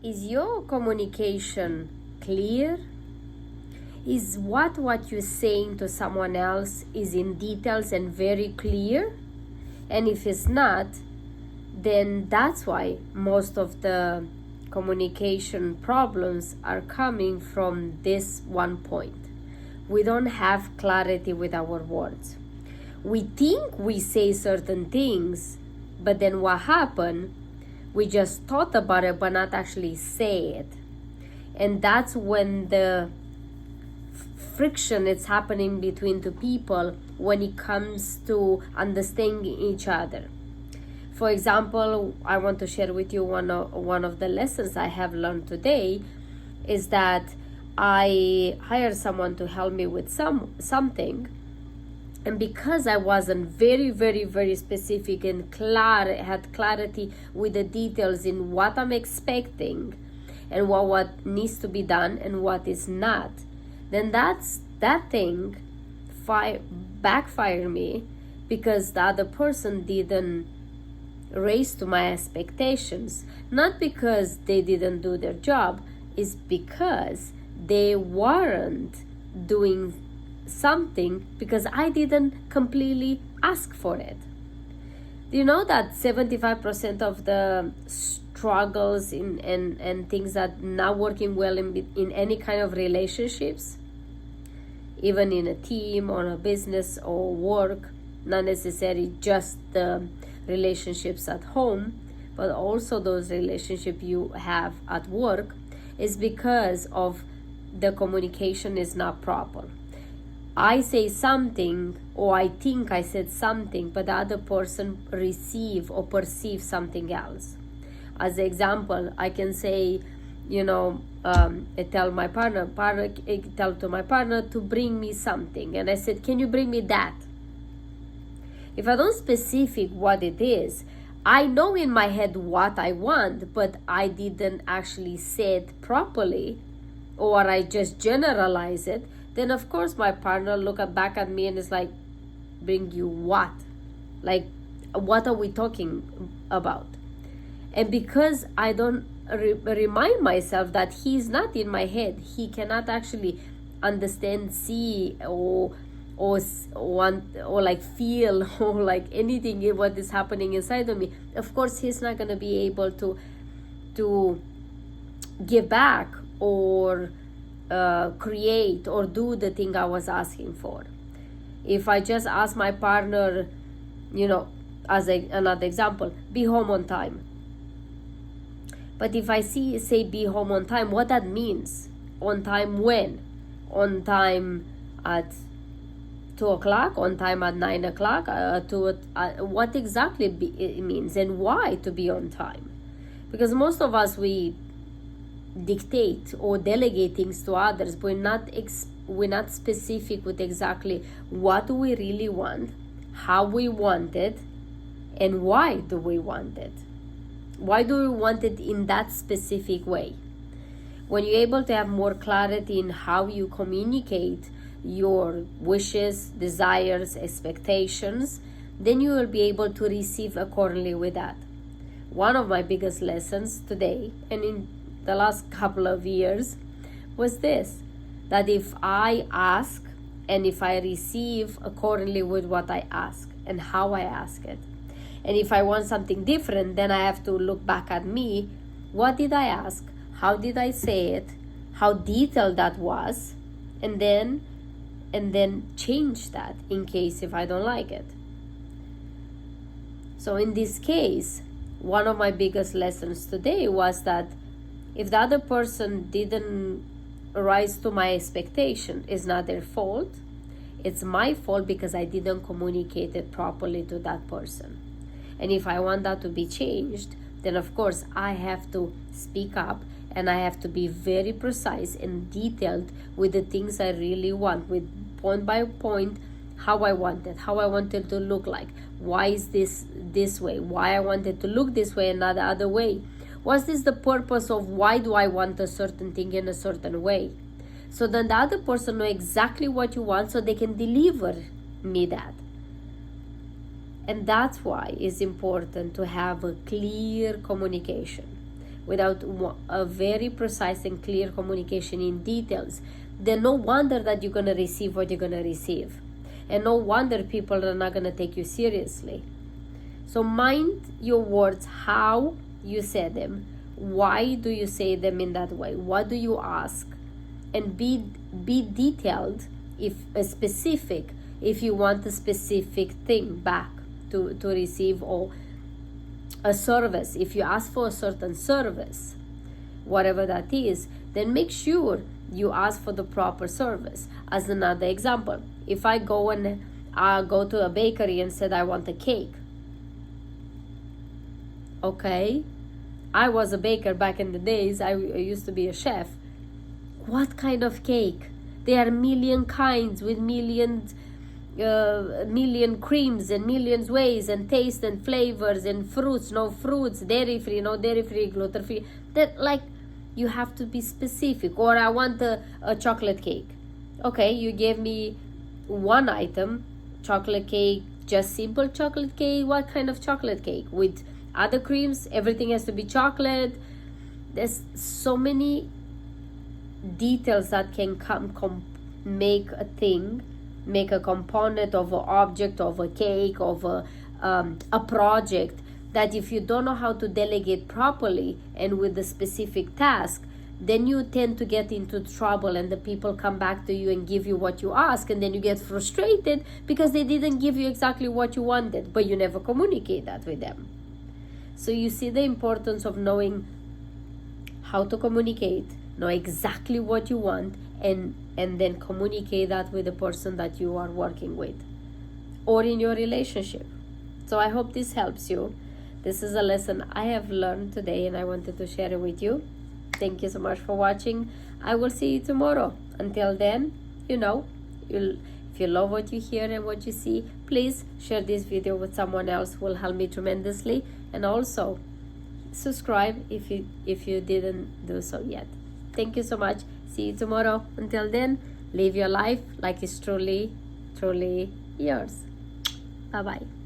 Is your communication clear? Is what you're saying to someone else is in details and very clear? And if it's not, then that's why most of the communication problems are coming from this one point. We don't have clarity with our words. We think we say certain things, but then what happened? We just thought about it, but not actually say it. And that's when the friction is happening between two people when it comes to understanding each other. For example, I want to share with you one of the lessons I have learned today is that I hired someone to help me with something. And because I wasn't very, very, very specific and had clarity with the details in what I'm expecting and what needs to be done and what is not, then that thing backfired me because the other person didn't raise to my expectations. Not because they didn't do their job, it's because they weren't doing something because I didn't completely ask for it. Do you know that 75% of the struggles and things that not working well in any kind of relationships, even in a team or a business or work, not necessarily just the relationships at home, but also those relationships you have at work, is because of the communication is not proper. I say something, or I think I said something, but the other person receive or perceive something else. As an example, I can say, I tell to my partner to bring me something, and I said, can you bring me that? If I don't specific what it is, I know in my head what I want, but I didn't actually say it properly, or I just generalize it. Then of course my partner look back at me and is like, bring you what? Like, what are we talking about? And because I don't remind myself that he's not in my head, he cannot actually understand, see, or want, or like feel, or like anything what is happening inside of me, of course he's not going to be able to give back or create or do the thing I was asking for. If I just ask my partner, as another example, be home on time. But if I say be home on time, what that means? On time when? On time at 2 o'clock? On time at 9 o'clock? What exactly it means, and why to be on time? Because most of us, we dictate or delegate things to others, but we're not specific with exactly what do we really want, how we want it, and why do we want it. Why do we want it in that specific way? When you're able to have more clarity in how you communicate your wishes, desires, expectations, then you will be able to receive accordingly with that. One of my biggest lessons today and in the last couple of years was this, that if I ask and if I receive accordingly with what I ask and how I ask it, and if I want something different, then I have to look back at me. What did I ask? How did I say it? How detailed that was? And then change that in case if I don't like it. So in this case, one of my biggest lessons today was that if the other person didn't rise to my expectation, it's not their fault. It's my fault because I didn't communicate it properly to that person. And if I want that to be changed, then of course I have to speak up and I have to be very precise and detailed with the things I really want, with point by point, how I want it, how I want it to look like. Why is this way? Why I want it to look this way and not the other way? What's this the purpose of why do I want a certain thing in a certain way? So then the other person know exactly what you want so they can deliver me that. And that's why it's important to have a clear communication. without a very precise and clear communication in details, then no wonder that you're going to receive what you're going to receive. And no wonder people are not going to take you seriously. So mind your words, how you say them. Why do you say them in that way? What do you ask? And be detailed, if specific, if you want a specific thing back to receive, or a service. If you ask for a certain service, whatever that is, then make sure you ask for the proper service. As another example, if I go to a bakery and said I want a cake, okay, I was a baker back in the days. I used to be a chef. What kind of cake? There are million kinds with million creams and millions ways and taste and flavors and fruits, no fruits, dairy free, no dairy free, gluten free. That, like, you have to be specific. Or I want a chocolate cake. Okay, you gave me one item, chocolate cake, just simple chocolate cake. What kind of chocolate cake? With other creams, everything has to be chocolate. There's so many details that can make a thing, make a component of an object, of a cake, of a project, that if you don't know how to delegate properly and with the specific task, then you tend to get into trouble, and the people come back to you and give you what you ask, and then you get frustrated because they didn't give you exactly what you wanted, but you never communicate that with them. So you see the importance of knowing how to communicate, know exactly what you want, and then communicate that with the person that you are working with or in your relationship. So I hope this helps you. This is a lesson I have learned today, and I wanted to share it with you. Thank you so much for watching. I will see you tomorrow. Until then, if you love what you hear and what you see, please share this video with someone else who will help me tremendously. And also subscribe if you didn't do so yet. Thank you so much. See you tomorrow. Until then, live your life like it's truly yours. Bye bye.